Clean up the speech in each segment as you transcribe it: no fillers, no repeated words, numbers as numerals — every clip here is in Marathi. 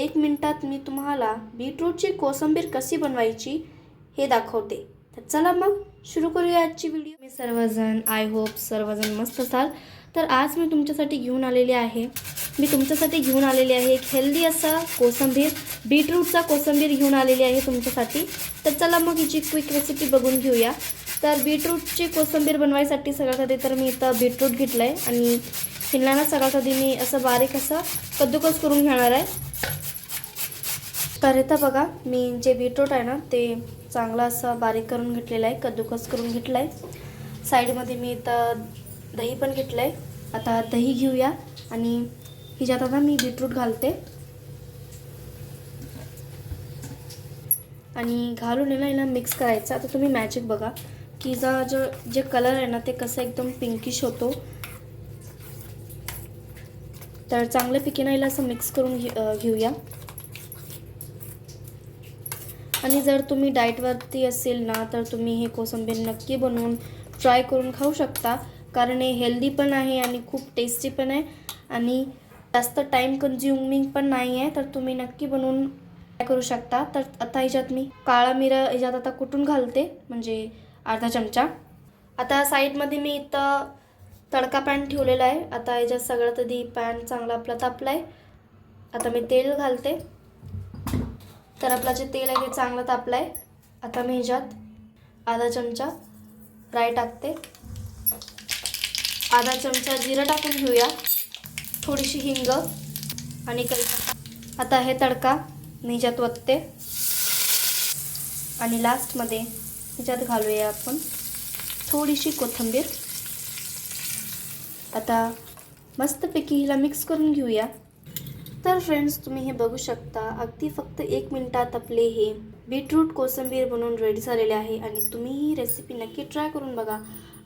1 मिनिटात मी तुम्हाला बीटरूटची कोशिंबीर कशी बनवायची हे दाखवते। तर चला मग सुरू करूया आजची व्हिडिओ। मी सर्वजण आय होप सर्वजण मस्त असाल। तर आज मी तुमच्यासाठी घेऊन आलेली आहे एक हेल्दी असा कोशिंबीर, बीटरूटचा कोशिंबीर घेऊन आलेली आहे तुमच्यासाठी। तर चला मग हिची क्विक रेसिपी बघून घेऊया। तर बीटरूटची कोशिंबीर बनवायसाठी सगळ्यात आधी तर मी इथं बीटरूट घेतलं आहे आणि हिला सगळ्यात आधी मी असं बारीक असं कद्दूकस करून घेणार आहे। तर इथं बघा मी जे बीटरूट आहे ना ते चांगलं असं बारीक करून घेतलेलं आहे, कद्दूकस करून घेतलं आहे। साईडमध्ये मी इथं दही पण घेतलं आहे। आता दही घेऊया आणि हिच्यात आता मी बीटरूट घालते आणि घालून हिला मिक्स करायचं। आता तुम्ही मॅजिक बघा की जे कलर आहे ना ते कसं एकदम पिंकिश होतो। तर चांगल्यापैकी हिला असं मिक्स करून घेऊया। आणि जर तुम्ही डाएटवरती असेल ना तर तुम्ही हे कोशिंबीर नक्की बनवून ट्राय करून खाऊ शकता, कारण हे हेल्दी पण आहे आणि खूप टेस्टी पण आहे आणि जास्त टाइम कन्झ्युमिंग पण नाही आहे। तर तुम्ही नक्की बनवून ट्राय करू शकता। तर आता ह्याच्यात मी काळा मिरा ह्याच्यात आता कुटून घालते, म्हणजे अर्धा चमचा। आता साईडमध्ये मी इथं तडका पॅन ठेवलेला आहे। आता ह्याच्यात सगळ्यात आधी पॅन चांगला आपला तापला आहे। आता मी तेल घालते। तर आपला जे तेल आहे ते चांगलं तापलं आहे। आता मी ह्याच्यात अर्धा चमचा राई टाकते, अर्धा चमचा जिरं टाकून घेऊया, थोडीशी हिंग आणि कढीपत्ता। आता हे तडका मी ह्याच्यात ओतते आणि लास्टमध्ये ह्याच्यात घालूया आपण थोडीशी कोथिंबीर। आता मस्तपैकी हिला मिक्स करून घेऊया। तर फ्रेंड्स तुम्ही हे बघू शकता, अगदी फक्त 1 मिनिटात आपले हे बीटरूट कोशिंबीर बनवून रेडी झालेले आहे आणि तुम्ही ही रेसिपी नक्की ट्राय करून बघा।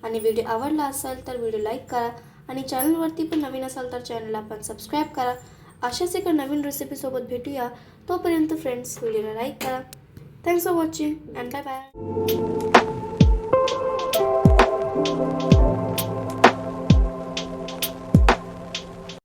आणि व्हिडिओ आवडला असेल तर व्हिडिओ लाईक करा आणि चॅनलवरती पण नवीन असाल तर चॅनलला पण सबस्क्राईब करा। अशाच एका नवीन रेसिपीसोबत भेटूया। तोपर्यंत फ्रेंड्स व्हिडिओला लाईक करा। Thanks for watching and bye bye.